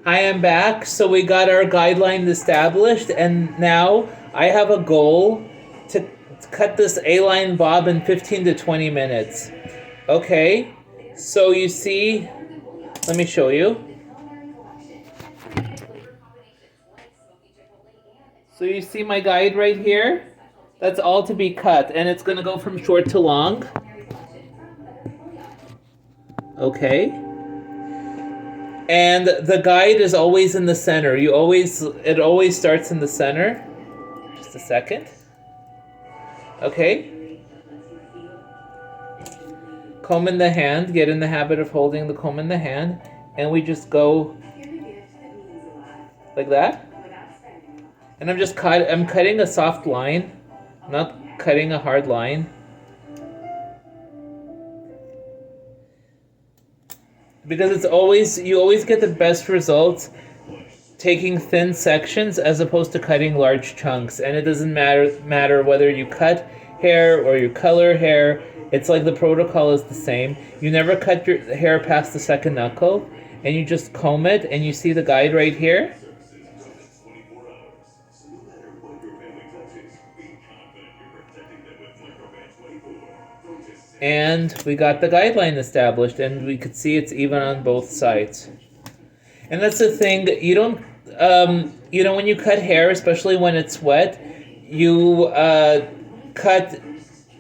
Hi, I'm back. So we got our guidelines established, and now I have a goal to cut this A-line bob in 15 to 20 minutes. Okay, so you see, let me show you. So you see my guide right here? That's all to be cut, and it's gonna go from short to long. Okay. And the guide is always in the center. It always starts in the center. Just a second. Okay. Comb in the hand. Get in the habit of holding the comb in the hand, and we just go like that. And I'm cutting a soft line, not cutting a hard line. Because you always get the best results taking thin sections as opposed to cutting large chunks, and it doesn't matter whether you cut hair or you color hair. It's like the protocol is the same. You never cut your hair past the second knuckle, and you just comb it, and you see the guide right here. And we got the guideline established, and we could see it's even on both sides. And that's the thing, you don't, when you cut hair, especially when it's wet, you cut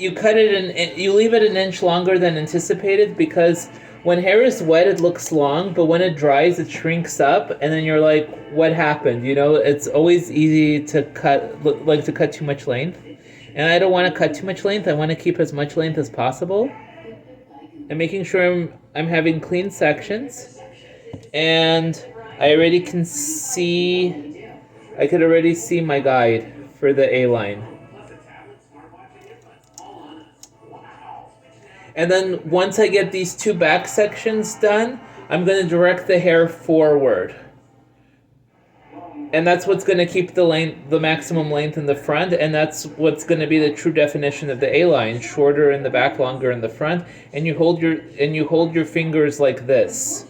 it you leave it an inch longer than anticipated, because when hair is wet, it looks long, but when it dries, it shrinks up, and then you're like, what happened? It's always easy to cut too much length. And I don't want to cut too much length. I want to keep as much length as possible. And making sure I'm having clean sections. And I could already see my guide for the A-line. And then once I get these two back sections done, I'm going to direct the hair forward. And that's what's going to keep the maximum length in the front, and that's what's going to be the true definition of the A-line: shorter in the back, longer in the front. And you hold your fingers like this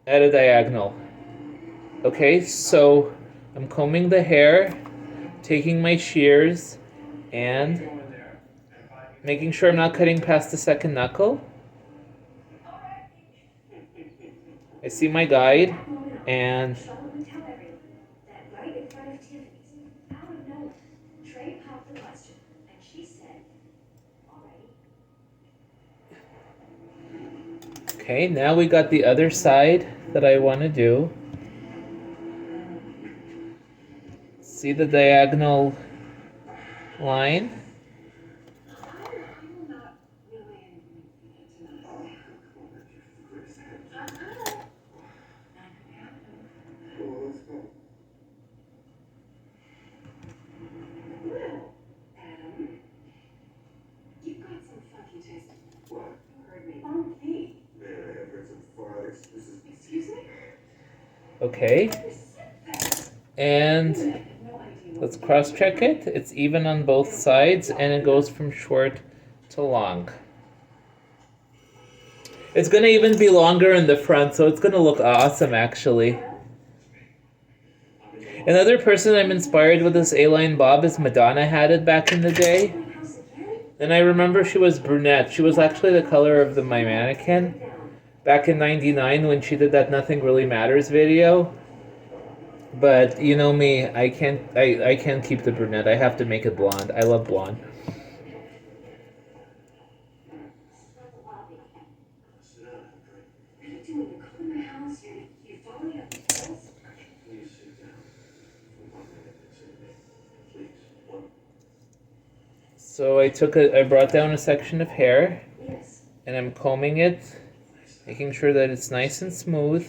at a diagonal. Okay, so I'm combing the hair, taking my shears, and making sure I'm not cutting past the second knuckle. I see my guide. And okay, now we got the other side that I want to do. See the diagonal line? Okay, and let's cross-check it. It's even on both sides, and it goes from short to long. It's going to even be longer in the front, so it's going to look awesome, actually. Another person I'm inspired with this A-line bob is Madonna. Had it back in the day. And I remember she was brunette. She was actually the color of my mannequin back in '99 when she did that Nothing Really Matters video. But you know me, I can't keep the brunette. I have to make it blonde. I love blonde. So I brought down a section of hair, and I'm combing it, making sure that it's nice and smooth.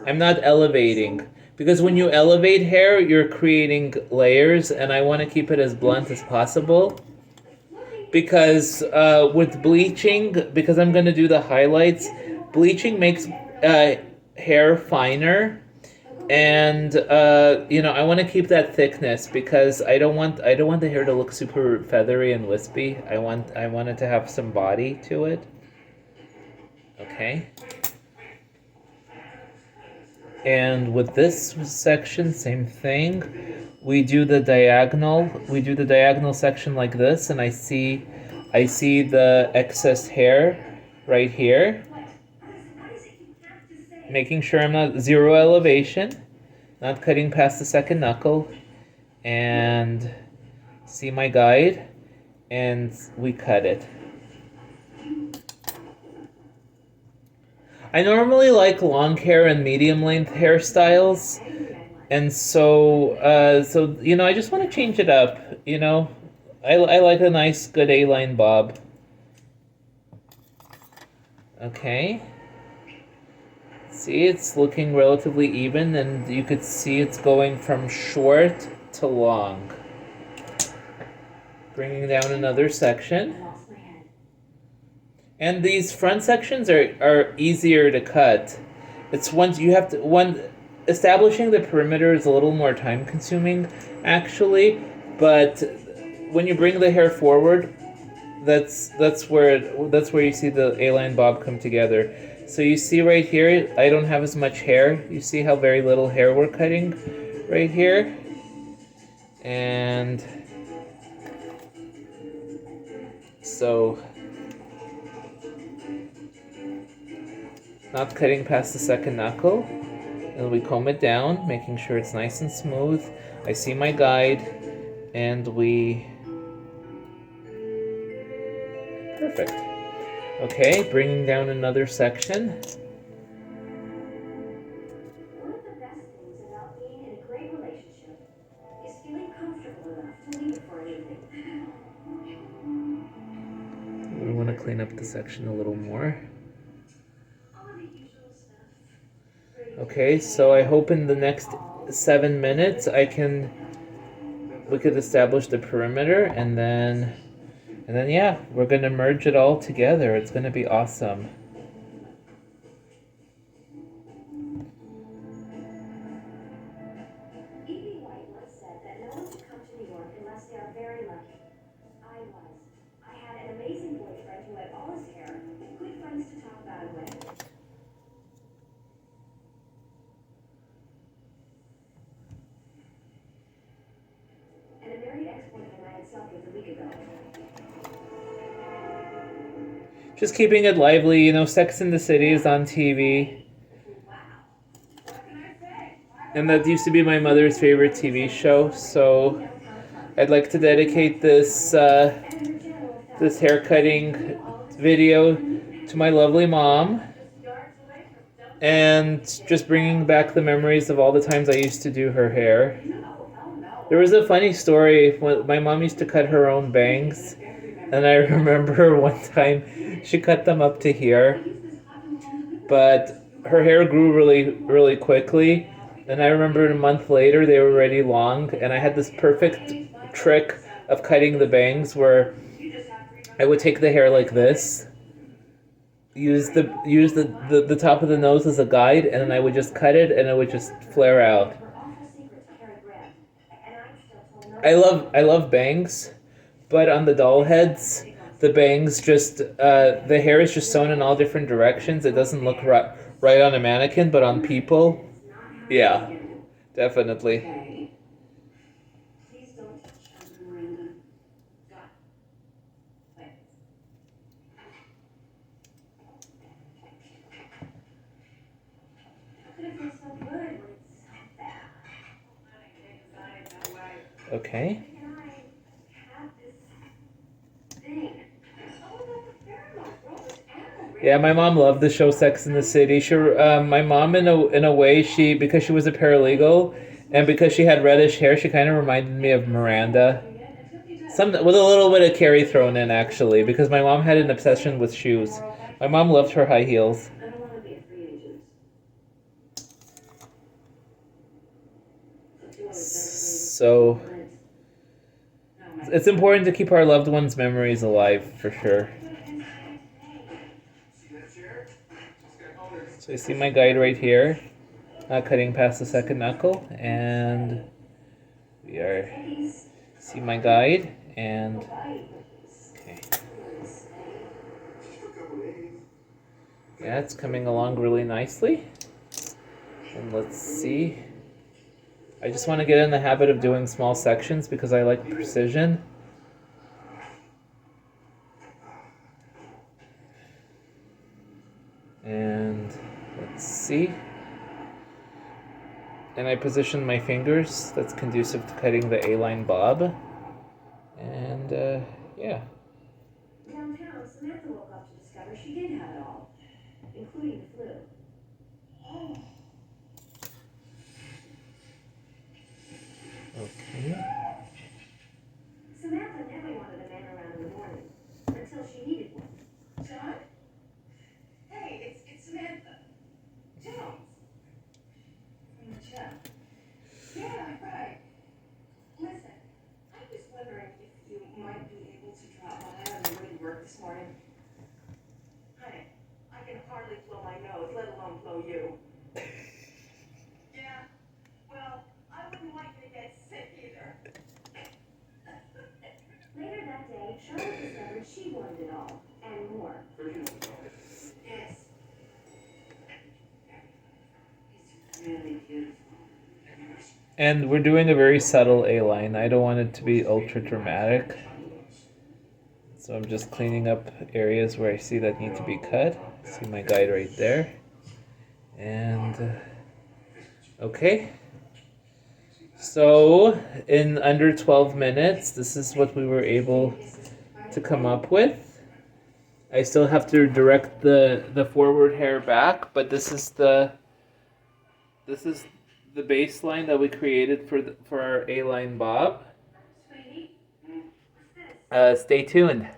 I'm not elevating, because when you elevate hair, you're creating layers, and I want to keep it as blunt as possible. Because with bleaching, because I'm going to do the highlights, bleaching makes hair finer. And I want to keep that thickness, because I don't want the hair to look super feathery and wispy. I want it to have some body to it. Okay. And with this section, same thing. We do the diagonal. We do the diagonal section like this, and I see the excess hair right here. Making sure I'm not zero elevation, not cutting past the second knuckle, and see my guide, and we cut it. I normally like long hair and medium length hairstyles, and so I just want to change it up. I like a nice good A-line bob. Okay. See, it's looking relatively even, and you could see it's going from short to long. Bringing down another section. And these front sections are easier to cut. It's establishing the perimeter is a little more time consuming, actually, but when you bring the hair forward, that's where you see the A-line bob come together. So you see right here, I don't have as much hair. You see how very little hair we're cutting right here? And so not cutting past the second knuckle. And we comb it down, making sure it's nice and smooth. I see my guide, and we... Perfect. Okay, bringing down another section. One of the best things about being in a great relationship is feeling comfortable enough to leave it for an evening. We want to clean up the section a little more. Okay, so I hope in the next 7 minutes we could establish the perimeter, and then yeah, we're gonna merge it all together. It's gonna be awesome. E.B. White once said that no one should come to New York unless they are very lucky. I was. I had an amazing boyfriend who had all his hair, good friends to talk about it with. And a married ex-boyfriend I had slept with a week ago. Just keeping it lively, Sex and the City is on TV. And that used to be my mother's favorite TV show, so I'd like to dedicate this haircutting video to my lovely mom, and just bringing back the memories of all the times I used to do her hair. There was a funny story when my mom used to cut her own bangs, and I remember one time she cut them up to here, but her hair grew really, really quickly, and I remember a month later they were already long, and I had this perfect trick of cutting the bangs where I would take the hair like this, use the top of the nose as a guide, and then I would just cut it, and it would just flare out. I love bangs, but on the doll heads, the bangs just the hair is just sewn in all different directions. It doesn't look right on a mannequin, but on people, yeah, definitely. Okay. Yeah, my mom loved the show Sex and the City. My mom, in a way, because she was a paralegal, and because she had reddish hair, she kind of reminded me of Miranda. With a little bit of Carrie thrown in, actually, because my mom had an obsession with shoes. My mom loved her high heels. So it's important to keep our loved ones' memories alive, for sure. So you see my guide right here, not cutting past the second knuckle, and see my guide, and okay. Yeah, it's coming along really nicely. And let's see. I just want to get in the habit of doing small sections because I like precision. And let's see. And I position my fingers. That's conducive to cutting the A-line bob. And yeah. Downtown, Samantha woke up to discover she did have it all, including the flu. Okay. Samantha never wanted a man around in the morning until she needed one. John? Hey, it's Samantha. Jones. From the show. Yeah, right. Listen, I was wondering if you might be able to drop by on your way to work this morning. Honey, I can hardly blow my nose, let alone blow you. Yeah, well, I wouldn't like you to get sick either. Later that day, Charlotte discovered she wanted it all, and more. Yes. It's really beautiful. And we're doing a very subtle A-line. I don't want it to be ultra dramatic. So I'm just cleaning up areas where I see that need to be cut. See my guide right there. And okay. So in under 12 minutes, this is what we were able to come up with. I still have to direct the forward hair back, but this is the baseline that we created for our A-line bob. Stay tuned.